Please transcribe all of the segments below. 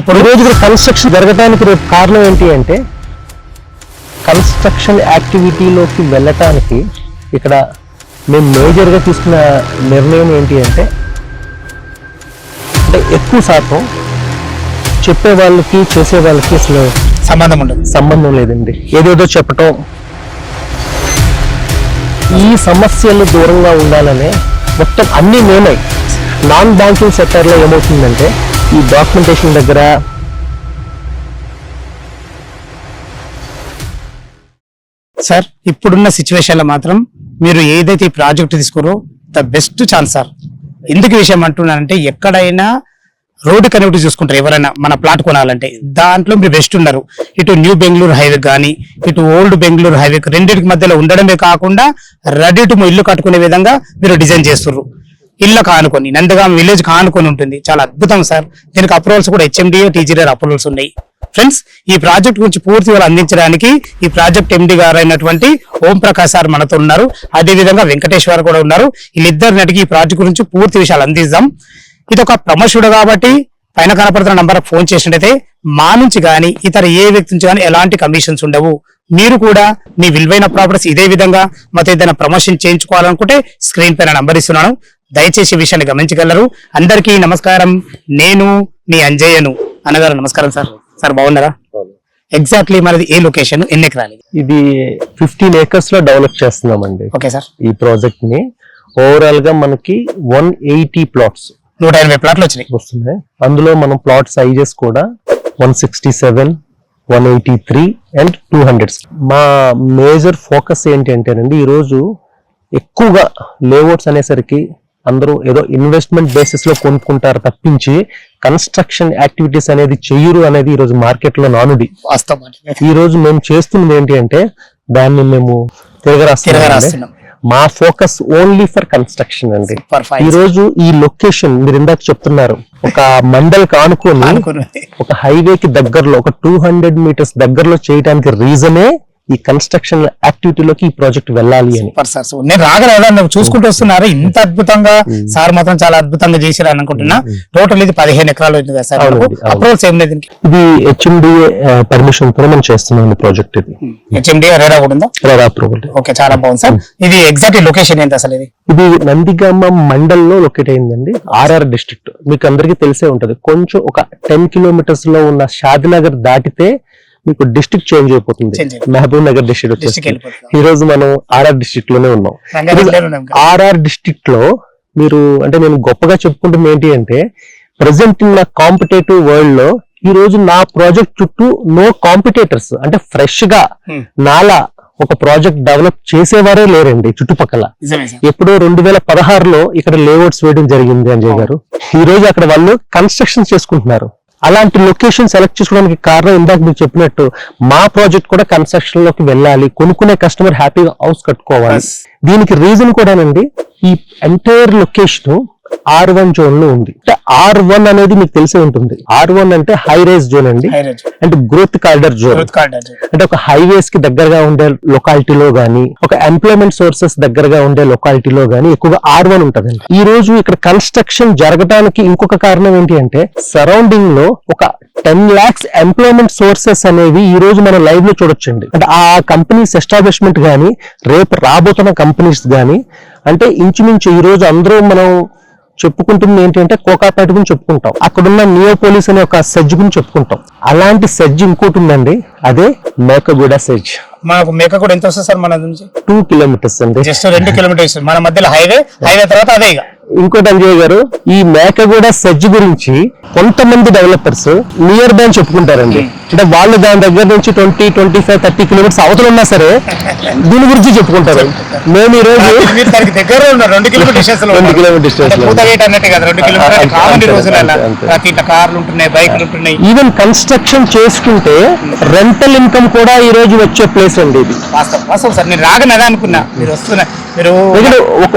ఇప్పుడు రోజు కన్స్ట్రక్షన్ జరగడానికి రేపు కారణం ఏంటి అంటే కన్స్ట్రక్షన్ యాక్టివిటీలోకి వెళ్ళటానికి ఇక్కడ మేము మేజర్గా తీసుకున్న నిర్ణయం ఏంటి అంటే ఎక్కువ శాతం చెప్పే వాళ్ళకి చేసే వాళ్ళకి అసలు సంబంధం లేదండి. ఏదేదో చెప్పటం, ఈ సమస్యలు దూరంగా ఉండాలనే మొత్తం అన్ని మేమై నాన్ బ్యాంకింగ్ సెక్టర్లో ఏమవుతుందంటే ఈ డాక్యుమెంటేషన్ దగ్గర సార్ ఇప్పుడున్న సిచ్యువేషన్ లో మాత్రం మీరు ఏదైతే ఈ ప్రాజెక్ట్ తీసుకోరో ద బెస్ట్ ఛాన్స్ సార్. ఎందుకు విషయం అంటున్నానంటే ఎక్కడైనా రోడ్డు కనెక్టివిటీ చూసుకుంటారు ఎవరైనా మన ప్లాట్ కొనాలంటే దాంట్లో మీరు బెస్ట్ ఉన్నారు. ఇటు న్యూ బెంగళూరు హైవే కానీ ఇటు ఓల్డ్ బెంగళూరు హైవే రెండింటికి మధ్యలో ఉండడమే కాకుండా రెడీ టు ఇల్లు కట్టుకునే విధంగా మీరు డిజైన్ చేస్తున్నారు. ఇళ్ళ కానుకొని నందగాం విలేజ్ కానుకొని ఉంటుంది. చాలా అద్భుతం సార్. దీనికి అప్రూవల్స్ కూడా హెచ్ఎండిఏ టీజీఆర్ అప్రూవల్స్ ఉన్నాయి. ఫ్రెండ్స్, ఈ ప్రాజెక్ట్ గురించి పూర్తి వివరాలు అందించడానికి ఈ ప్రాజెక్ట్ ఎండి గారు అయినటువంటి ఓం ప్రకాష్ సార్ మనతో ఉన్నారు. అదే విధంగా వెంకటేశ్వర్ కూడా ఉన్నారు. వీళ్ళిద్దరిని అడిగి ఈ ప్రాజెక్ట్ గురించి పూర్తి విషయాలు అందిద్దాం. ఇది ఒక ప్రమోషన్ కాబట్టి పైన కనపడుతున్న నంబర్ ఫోన్ చేసినట్టయితే మా నుంచి కానీ ఇతర ఏ వ్యక్తి నుంచి కానీ ఎలాంటి కమిషన్స్ ఉండవు. మీరు కూడా మీ విలువైన ప్రాపర్టీస్ ఇదే విధంగా మొత్తం ఏదైనా ప్రమోషన్ చేయించుకోవాలనుకుంటే స్క్రీన్ పైన నంబర్ ఇస్తున్నాను. దయచేసి ఈ విషయాన్ని గమనించగలరు. అందరికీ నమస్కారం. నేను మీ అంజయ్యను. అన్నగారు నమస్కారం సార్. సార్ బాగున్నారా? ఎగ్జాక్ట్లీ మనది ఏ లొకేషన్, ఎన్ని ఎకరాలు? ఇది 15 acres లో డెవలప్ చేస్తున్నామండి. Okay sir. ఈ ప్రాజెక్ట్ ని ఓవరాల్ గా మనకి 180 plots 180 ప్లాట్లు వస్తున్నాయి. అందులో మనం ప్లాట్ సైజెస్ కూడా 167, 183 అండ్ 200. మా మేజర్ ఫోకస్ ఏంటి అంటేనండి ఈ రోజు ఎక్కువగా లేఅవుట్స్ అనేసరికి అందరూ ఏదో ఇన్వెస్ట్మెంట్ బేసిస్ లో కొనుక్కుంటారు తప్పించి కన్స్ట్రక్షన్ యాక్టివిటీస్ అనేది చెయ్యరు అనేది ఈ రోజు మార్కెట్ లో నానుడి. ఈ రోజు మేము చేస్తున్నది ఏంటి అంటే దాన్ని మేము తిరగరాస్తున్నాం. మా ఫోకస్ ఓన్లీ ఫర్ కన్స్ట్రక్షన్ అండి. ఈ రోజు ఈ లొకేషన్ మీరు ఇందాక చెప్తున్నారు ఒక మండల్ కానుకొని ఒక హైవేకి దగ్గరలో ఒక 200 meters దగ్గరలో చేయడానికి రీజనే ఈ కన్స్ట్రక్షన్ యాక్టివిటీలోకి ఈ ప్రాజెక్ట్ వెళ్ళాలి అని. నేను రాగలదా చూసుకుంటూ వస్తున్నారు. ఇంత అద్భుతంగా సార్ మాత్రం చాలా అద్భుతంగా చేసిరా అనుకుంటున్నా. టోటల్ ఇది 15 ఎకరాలు సార్. అప్రూవల్స్ ఏం లేదు. ఇది హెచ్ఎండిఏ పర్మిషన్ తో మనం చేస్తున్నాం ప్రాజెక్ట్. ఇది హెచ్ఎండిఏ రెరా కూడా ఉందా? RERA approval. ఓకే, చాలా బాగుంది సార్. ఇది ఎగ్జాక్ట్ లొకేషన్ ఏంటి అసలు? ఇది నందిగామ మండల్లో లొకేట్ అయిందండి. ఆర్ఆర్ డిస్ట్రిక్ట్ మీకు అందరికీ తెలిసే ఉంటది. కొంచెం ఒక 10 kilometers లో ఉన్న షాదినగర్ దాటితే మీకు డిస్ట్రిక్ట్ చేంజ్ అయిపోతుంది. మహబూబ్ నగర్ డిస్ట్రిక్ట్ వచ్చేసి ఈ రోజు మనం ఆర్ఆర్ డిస్ట్రిక్ట్ లోనే ఉన్నాం. ఆర్ఆర్ డిస్ట్రిక్ట్ లో మీరు అంటే నేను గొప్పగా చెప్పుకుంటుంది ఏంటి అంటే ప్రెసెంట్ ఉన్న కాంపిటేటివ్ వరల్డ్ లో ఈ రోజు నా ప్రాజెక్ట్ చుట్టూ నో కాంపిటేటర్స్ అంటే ఫ్రెష్ గా నాలా ఒక ప్రాజెక్ట్ డెవలప్ చేసేవారే లేరండి చుట్టుపక్కల. ఎప్పుడో 2016లో ఇక్కడ లేఅవుట్స్ వేయడం జరిగింది అంజయ్ గారు. ఈ రోజు అక్కడ వాళ్ళు కన్స్ట్రక్షన్ చేసుకుంటున్నారు. అలాంటి లొకేషన్ సెలెక్ట్ చేసుకోవడానికి కారణం ఇందాక మీరు చెప్పినట్టు మా ప్రాజెక్ట్ కూడా కన్స్ట్రక్షన్ లోకి వెళ్ళాలి, కొనుక్కునే కస్టమర్ హ్యాపీగా హౌస్ కట్టుకోవాలి. దీనికి రీజన్ కూడానండి ఈ ఎంటైర్ లొకేషన్ R1 జోన్ లో ఉంది. R1 అనేది మీకు తెలిసే ఉంటుంది. R1 అంటే హై రైజ్ జోన్ అండి, అంటే గ్రోత్ కారిడార్ జోన్. అంటే ఒక హైవేస్ కి దగ్గరగా ఉండే లొకాలిటీలో గానీ ఒక ఎంప్లాయ్మెంట్ సోర్సెస్ దగ్గరగా ఉండే లొకాలిటీలో గానీ ఎక్కువగా R1 ఉంటదండి. ఈ రోజు ఇక్కడ కన్స్ట్రక్షన్ జరగడానికి ఇంకొక కారణం ఏంటి అంటే సరౌండింగ్ లో ఒక 10 lakhs ఎంప్లాయ్మెంట్ సోర్సెస్ అనేవి ఈ రోజు మనం లైవ్ లో చూడొచ్చండి. అంటే ఆ కంపెనీస్ ఎస్టాబ్లిష్మెంట్ గానీ రేపు రాబోతున్న కంపెనీస్ గానీ అంటే ఇంచుమించు ఈ రోజు అందరూ మనం చెప్పుకుంటుంది ఏంటంటే కోకాపేట గురించి చెప్పుకుంటాం, అక్కడున్న నియోపోలిస్ అనే ఒక సెజ్ గురించి చెప్పుకుంటాం. అలాంటి సెజ్ ఇంకోటి ఉందండి, అదే మేకగూడ సెజ్. మనకు మేకగూడ ఎంత వస్తుంది సార్ మన నుంచి? 2 kilometers అండి. జస్ట్ 2 kilometers మన మధ్యలో హైవే తర్వాత అదే. ఇక ఇంకోటి అంజయ్ గారు ఈ మేకగూడ సెజ్ గురించి కొంతమంది డెవలపర్స్ నియర్ బై చెప్పుకుంటారండి. అంటే వాళ్ళు దాని దగ్గర నుంచి 20, 25, 30 kilometers అవతల ఉన్నా సరే దీని గురించి చెప్పుకుంటారు. మేము ఈ రోజు దగ్గర 2 kilometers కార్లు ఉంటున్నాయి, బైకులు ఉంటున్నాయి. ఈవెన్ కన్స్ట్రక్షన్ చేసుకుంటే రెంటల్ ఇన్కమ్ కూడా ఈ రోజు వచ్చే ప్లేస్ అండి ఇది. వాస్తవం సార్. నేను రాగనదా అనుకున్నా. మీరు వస్తున్నా మీరు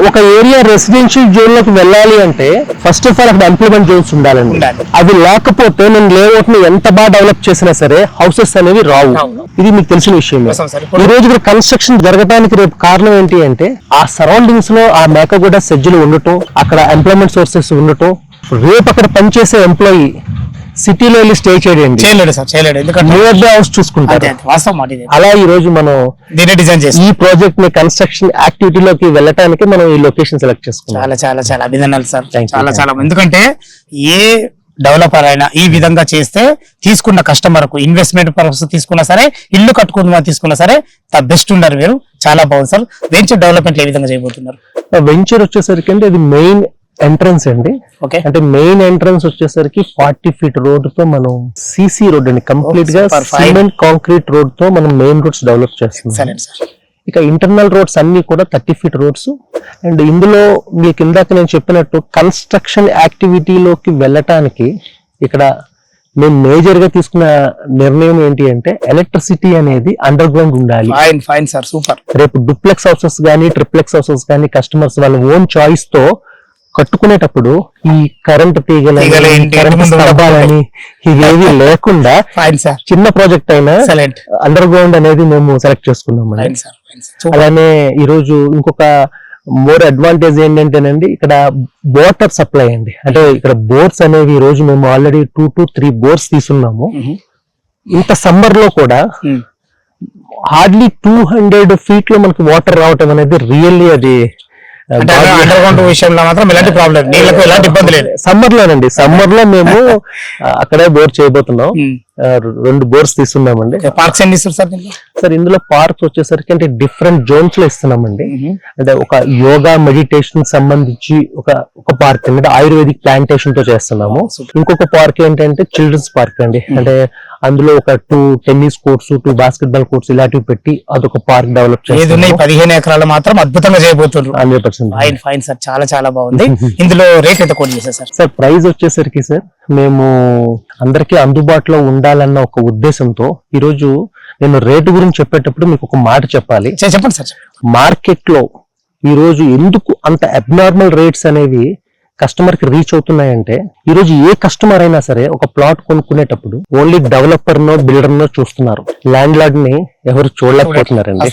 ఒక ఏరియా రెసిడెన్షియల్ జోన్ లోకి వెళ్ళాలి అంటే ఫస్ట్ ఆఫ్ ఆల్ అక్కడ ఎంప్లాయ్మెంట్ జోన్స్ ఉండాలండి. అవి లేకపోతే నేను లేఅవుట్ ని ఎంత బాగా డెవలప్ చేసినా సరే హౌసెస్ అనేవి రావు. ఇది మీకు తెలిసిన విషయం. ఈ రోజు ఇక్కడ కన్స్ట్రక్షన్ జరగడానికి రేపు కారణం ఏంటి అంటే ఆ సరౌండింగ్స్ లో ఆ మేకగూడ సెజ్జులు ఉండటం, అక్కడ ఎంప్లాయ్మెంట్ సోర్సెస్ ఉండటం, రేపు అక్కడ పనిచేసే ఎంప్లాయీ సిటీలో వెళ్ళి స్టే చేయండి, చేయలేడు సార్, చేయలేడు. ఎందుకంటే నియర్ బై హౌస్ చూసుకుంటారు. వాస్తవం మాట ఇది. అలా ఈ రోజు మనం దీన్ని డిజైన్ చేసి ఈ ప్రాజెక్ట్ ని కన్స్ట్రక్షన్ యాక్టివిటీలోకి వెళ్ళటానికి మనం ఈ లొకేషన్ సెలెక్ట్ చేసుకున్నాం. చాలా చాలా చాలా అభినందనలు సార్. Thank you, చాలా thank చాలా ఎందుకంటే ఏ డెవలపర్ అయినా ఈ విధంగా చేస్తే తీసుకున్న కస్టమర్ కు ఇన్వెస్ట్మెంట్ పర్పస్ తీసుకున్నా సరే, ఇల్లు కట్టుకుందామని తీసుకున్నా సరే ద బెస్ట్ ఉన్నారు మీరు. చాలా బాగుంది సార్. వెంచర్ డెవలప్మెంట్ ఏ విధంగా చేయబోతున్నారు? వెంచర్ వచ్చేసరికి అంటే ఇది మెయిన్ ఎంట్రన్స్ అండి. ఓకే, అంటే మెయిన్ ఎంట్రన్స్ వచ్చేసరికి 40 ఫీట్ రోడ్ తో మనం సిసి రోడ్ అండి, కంప్లీట్ గా super fine. Cement concrete road తో మనం మెయిన్ రోడ్స్ డెవలప్ చేస్తున్నాం. Excellent sir. ఇక ఇంటర్నల్ రోడ్స్ అన్ని కూడా 30 ఫీట్ రోడ్స్. అండ్ ఇందులో మీకు ఇందాక నేను చెప్పినట్టు కన్స్ట్రక్షన్ యాక్టివిటీలోకి వెళ్ళటానికి ఇక్కడ మేము మేజర్ గా తీసుకున్న నిర్ణయం ఏంటి అంటే ఎలక్ట్రిసిటీ అనేది అండర్ గ్రౌండ్ ఉండాలి. Fine fine sir, super. రేపు డూప్లెక్స్ హౌసెస్ కానీ ట్రిప్లెక్స్ హౌసెస్ కానీ కస్టమర్స్ వాళ్ళ ఓన్ చాయిస్ తో కట్టుకునేటప్పుడు ఈ కరెంట్ తీగలు ఇంటి కరెంట్ ముందు స్తంభాలని ఇవేవి లేకుండా ఫైన్ సార్, చిన్న ప్రాజెక్ట్ అయినా ఎక్సలెంట్. అండర్ గ్రౌండ్ అనేది మేము సెలెక్ట్ చేసుకున్నాం. Fine sir, fine sir. అలానే ఈ రోజు ఇంకొక మోర్ అడ్వాంటేజ్ ఏంటంటేనండి ఇక్కడ వాటర్ సప్లై అండి. అంటే ఇక్కడ బోర్స్ అనేవి ఈ రోజు మేము ఆల్రెడీ 2 to 3 బోర్స్ తీసుకున్నాము. ఇంత సమ్మర్ లో కూడా హార్డ్లీ 200 ఫీట్ లో మనకి వాటర్ రావటం అనేది రియల్లీ అది అంటే అండర్ గ్రౌండ్ విషయంలో మాత్రం ఎలాంటి ప్రాబ్లం, నీళ్ళకు ఎలాంటి ఇబ్బంది లేదు. సమ్మర్ లోనండి, సమ్మర్ లో మేము అక్కడే బోర్ చేయబోతున్నాం. 2 బోర్స్ తీస్తున్నామండి. పార్క్స్ ఎన్ని ఇస్తారు సార్ దీంట్లో? సార్ ఇందులో పార్క్స్ వచ్చేసరికి అంటే డిఫరెంట్ జోన్స్ లో ఇస్తున్నామండి. అంటే ఒక యోగా మెడిటేషన్ సంబంధించి ఒక పార్క్ అండి, అంటే ఆయుర్వేదిక్ ప్లాంటేషన్ తో చేస్తున్నాము. ఇంకొక పార్క్ ఏంటంటే చిల్డ్రన్స్ పార్క్ అండి. అంటే అందులో ఒక 2 టెన్నిస్ కోర్ట్స్, 2 బాస్కెట్బాల్ కోర్ట్స్ ఇలాంటివి పెట్టి అదొక పార్క్ డెవలప్ చేస్తున్నాము. 15 ఎకరాలు మాత్రం అద్భుతంగా చేయబోతున్నారు. 100%. ఫైన్ ఫైన్ సార్, చాలా చాలా బాగుంది. ఇందులో రేట్ ఎంత కోట్ చేశారు సార్? సార్ ప్రైస్ వచ్చేసరికి సార్ మేము అందరికీ అందుబాటులో ఉండాలన్న ఒక ఉద్దేశంతో ఈరోజు నేను రేటు గురించి చెప్పేటప్పుడు మీకు ఒక మాట చెప్పాలి. చెప్పండి సార్. మార్కెట్ లో ఈ రోజు ఎందుకు అంత అబ్నార్మల్ రేట్స్ అనేవి కస్టమర్ కి రీచ్ అవుతున్నాయంటే, ఈ రోజు ఏ కస్టమర్ అయినా సరే ఒక ప్లాట్ కొనుక్కునేటప్పుడు ఓన్లీ డెవలపర్ నో బిల్డర్ నో చూస్తున్నారు, ల్యాండ్ లార్డ్ ని ఎవరు చూడలేకపోతున్నారండి.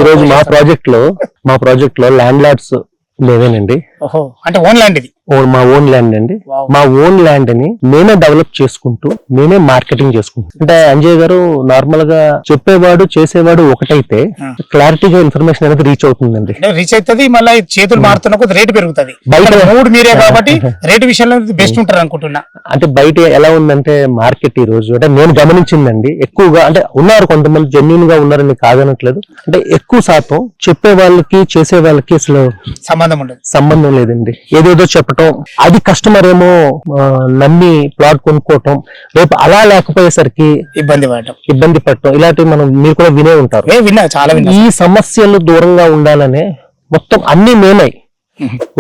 ఈ రోజు మా ప్రాజెక్ట్ లో ల్యాండ్ లార్డ్స్ లేవేనండి. అంటే ఓన్ ల్యాండ్ ఇది, మా ఓన్ ల్యాండ్ అండి. మా ఓన్ ల్యాండ్ ని మేమే డెవలప్ చేసుకుంటూ మేమే మార్కెటింగ్ చేసుకుంటాం. అంటే అంజయ్ గారు నార్మల్ గా చెప్పేవాడు చేసేవాడు ఒకటైతే క్లారిటీగా ఇన్ఫర్మేషన్ అనేది రీచ్ అవుతుందండి. రీచ్ అవుతుంది, మళ్ళీ చేతులు మారుతున్న కొద్ది రేటు పెరుగుతుంది. బయట మూడు మీరే కాబట్టి రేటు విషయంలో బెస్ట్ ఉంటారు అనుకుంటున్నా. అంటే బయట ఎలా ఉందంటే మార్కెట్ ఈ రోజు అంటే నేను గమనించిందండి, ఎక్కువగా అంటే ఉన్నారు కొంతమంది జెన్యున్ గా ఉన్నారని కాదనట్లేదు. అంటే ఎక్కువ శాతం చెప్పే వాళ్ళకి చేసే వాళ్ళకి అసలు సంబంధం లేదండి. ఏదేదో చెప్పటం, అది కస్టమర్ ఏమో నమ్మి ప్లాట్ కొనుక్కోవటం, రేపు అలా లేకపోయేసరికి ఇబ్బంది పడటం, ఇలాంటివి మీరు కూడా వినే ఉంటారు. ఈ సమస్యలు దూరంగా ఉండాలనే మొత్తం అన్ని మేమై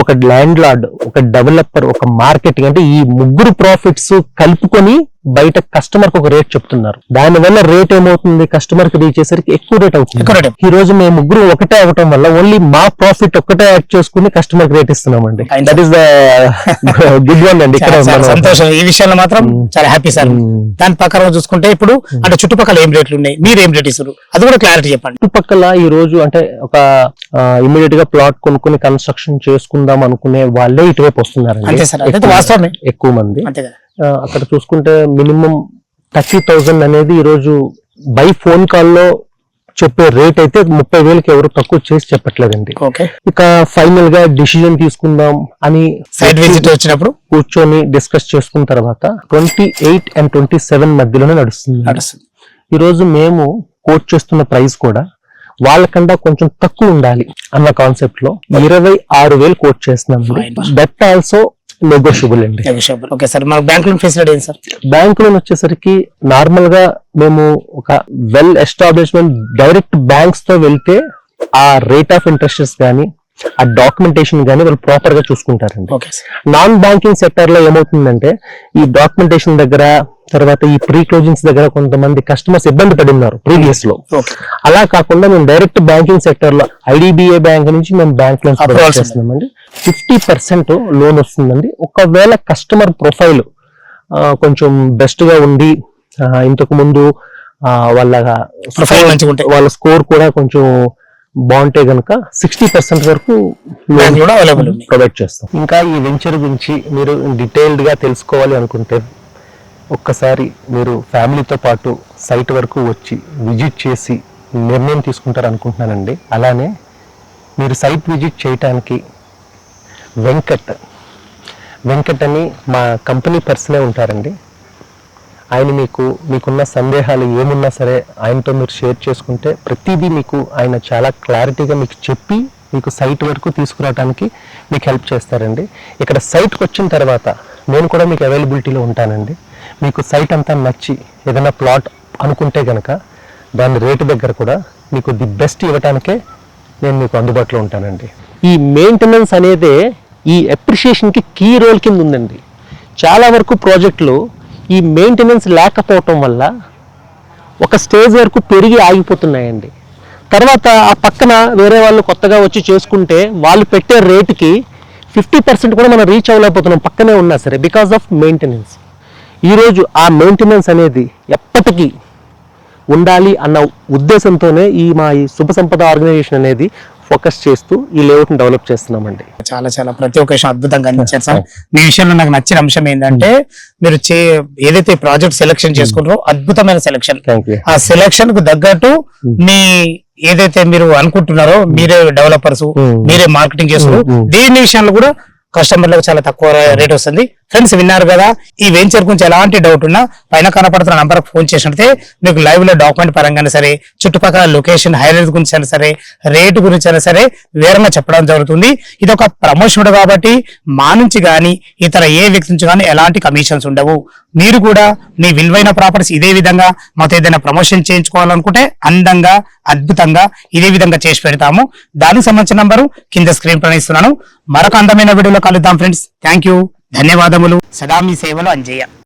ఒక ల్యాండ్ లార్డ్, ఒక డెవలపర్, ఒక మార్కెటింగ్, అంటే ఈ ముగ్గురు ప్రాఫిట్స్ కలుపుకొని బయట కస్టమర్ కి ఒక రేట్ చెప్తున్నారు. దాని వల్ల రేట్ ఏమవుతుంది, కస్టమర్ కి రీచ్ చేసరికి ఎక్కువ రేట్ అవుతుంది. ఈ రోజు మేము ముగ్గురు ఒకటే అవటం వల్ల ఓన్లీ మా ప్రాఫిట్ ఒక్కటే యాడ్ చేసుకుని కస్టమర్ కి రేట్ ఇస్తున్నామండి. That is the good one అండి. ఇక్కడ సంతోషం, ఈ విషయంలో మాత్రం చాలా హ్యాపీ సార్. దాని ప్రకారం చూసుకుంటే ఇప్పుడు అంటే చుట్టుపక్కల ఏం రేట్లు ఉన్నాయి, మీరు ఏం రేట్ ఇస్తారు, అది కూడా క్లారిటీ చెప్పండి. చుట్టుపక్కల ఈ రోజు అంటే ఒక ఇమీడియట్ గా ప్లాట్ కొనుక్కుని కన్స్ట్రక్షన్ చేసుకుందాం అనుకునే వాళ్ళే ఇటువైపు వస్తున్నారండి. ఎక్కువ మంది అక్కడ చూసుకుంటే మినిమం 30,000 అనేది ఈ రోజు బై ఫోన్ కాల్ లో చెప్పే రేట్ అయితే 30,000కి ఎవరు తక్కువ చేసి చెప్పట్లేదండి. ఇక ఫైనల్ గా డిసిజన్ తీసుకుందాం అని సైట్ విజిట్ వచ్చినప్పుడు కూర్చొని డిస్కస్ చేసుకున్న తర్వాత 28 and 27 మధ్యలోనే నడుస్తుంది. ఈ రోజు మేము కోట్ చేస్తున్న ప్రైస్ కూడా వాళ్ళకన్నా కొంచెం తక్కువ ఉండాలి అన్న కాన్సెప్ట్ లో 26,000 కోట్ చేస్తున్నాం. దట్ ఆల్సో నెగోషియబుల్ అండి. ఓకే సార్, మన బ్యాంక్ లోన్ ఫెసిలిటీ ఏంటి సార్? బ్యాంక్ లోన్ వచ్చేసరికి నార్మల్ గా మేము ఒక వెల్ ఎస్టాబ్లిష్మెంట్ డైరెక్ట్ బ్యాంక్స్ తో వెళ్తే ఆ రేట్ ఆఫ్ ఇంట్రెస్ట్ గానీ ఆ డాక్యుమెంటేషన్ గానీ వాళ్ళు ప్రాపర్ గా చూసుకుంటారండి. నాన్ బ్యాంకింగ్ సెక్టర్ లో ఏమవుతుందంటే ఈ డాక్యుమెంటేషన్ దగ్గర, తర్వాత ఈ ప్రీ క్లోజింగ్స్ దగ్గర కొంతమంది కస్టమర్స్ ఇబ్బంది పడి ఉన్నారు ప్రీవియస్ లో. అలా కాకుండా మేము డైరెక్ట్ బ్యాంకింగ్ సెక్టర్ లో ఐడిబిఐ బ్యాంక్ నుంచి మేము బ్యాంక్ లోన్ ప్రొవైడ్ చేస్తున్నామండి. 50% లోన్ వస్తుందండి. ఒకవేళ కస్టమర్ ప్రొఫైల్ కొంచెం బెస్ట్ గా ఉండి ఇంతకు ముందు వాళ్ళ స్కోర్ కూడా కొంచెం బాగుంటే గనుక 60% వరకు Bank కూడా available ఉంది. ప్రొవైడ్ చేస్తాం. ఇంకా ఈ వెంచర్ గురించి మీరు డీటెయిల్డ్ గా తెలుసుకోవాలి అనుకుంటే ఒక్కసారి మీరు ఫ్యామిలీతో పాటు సైట్ వరకు వచ్చి విజిట్ చేసి నిర్ణయం తీసుకుంటారు అనుకుంటున్నానండి. అలానే మీరు సైట్ విజిట్ చేయటానికి వెంకట్ అని మా కంపెనీ పర్సనే ఉంటారండి. ఆయన మీకున్న సందేహాలు ఏమున్నా సరే ఆయనతో మీరు షేర్ చేసుకుంటే ప్రతిదీ ఆయన చాలా క్లారిటీగా మీకు చెప్పి మీకు సైట్ వరకు తీసుకురావడానికి మీకు హెల్ప్ చేస్తారండి. ఇక్కడ సైట్కి వచ్చిన తర్వాత నేను కూడా మీకు అవైలబిలిటీలో ఉంటానండి. మీకు సైట్ అంతా నచ్చి ఏదైనా ప్లాట్ అనుకుంటే కనుక దాని రేటు దగ్గర కూడా మీకు ది బెస్ట్ ఇవ్వటానికే నేను మీకు అందుబాటులో ఉంటానండి. ఈ మెయింటెనెన్స్ అనేదే ఈ అప్రిషియేషన్కి కీ రోల్ కింద ఉందండి. చాలా వరకు ప్రాజెక్టులు ఈ మెయింటెనెన్స్ లేకపోవటం వల్ల ఒక స్టేజ్ వరకు పెరిగి ఆగిపోతున్నాయండి. తర్వాత ఆ పక్కన వేరే వాళ్ళు కొత్తగా వచ్చి చేసుకుంటే వాళ్ళు పెట్టే రేటుకి 50% కూడా మనం రీచ్ అవ్వలేకపోతున్నాం పక్కనే ఉన్నా సరే, బికాస్ ఆఫ్ మెయింటెనెన్స్. ఈరోజు ఆ మెయింటెనెన్స్ అనేది ఎప్పటికీ ఉండాలి అన్న ఉద్దేశంతోనే ఈ శుభ సంపద ఆర్గనైజేషన్ అనేది ఫోకస్ చేస్తూ ఈ లేఅవుట్ని డెవలప్ చేస్తున్నామండి. చాలా ప్రతి ఒక్క విషయం అద్భుతంగా అందించారు సార్. మీ విషయంలో నాకు నచ్చిన అంశం ఏంటంటే మీరు ఏదైతే ప్రాజెక్ట్ సెలెక్షన్ చేసుకుంటారో అద్భుతమైన సెలెక్షన్. ఆ సెలెక్షన్ కు తగ్గట్టు మీ ఏదైతే మీరు అనుకుంటున్నారో మీరే డెవలపర్స్ మీరే మార్కెటింగ్ చేస్తారు. దీని విషయంలో కూడా కస్టమర్లకు చాలా తక్కువ రేట్ వస్తుంది. ఫ్రెండ్స్ విన్నారు కదా, ఈ వెంచర్ గురించి ఎలాంటి డౌట్ ఉన్నా పైన కనపడుతున్న నంబర్ ఫోన్ చేసినట్టే మీకు లైవ్ లో డాక్యుమెంట్ పరంగానే సరే, చుట్టుపక్కల లొకేషన్ హైలైట్ గురించి అయినా సరే, రేటు గురించి అయినా సరే వివరంగా చెప్పడం జరుగుతుంది. ఇది ఒక ప్రమోషన్ కాబట్టి మా నుంచి గానీ ఇతర ఏ వ్యక్తి నుంచి కానీ ఎలాంటి కమిషన్స్ ఉండవు. మీరు కూడా మీ విలువైన ప్రాపర్టీస్ ఇదే విధంగా మాతో ఏదైనా ప్రమోషన్ చేయించుకోవాలనుకుంటే అందంగా అద్భుతంగా ఇదే విధంగా చేసి పెడతాము. దానికి సంబంధించిన నంబరు కింద స్క్రీన్ పైన ఇస్తున్నాను. మరొక అందమైన వీడియోలో కలుద్దాం ఫ్రెండ్స్. థ్యాంక్ యూ, ధన్యవాదములు. సదా మీ సేవలు అంజయ్య.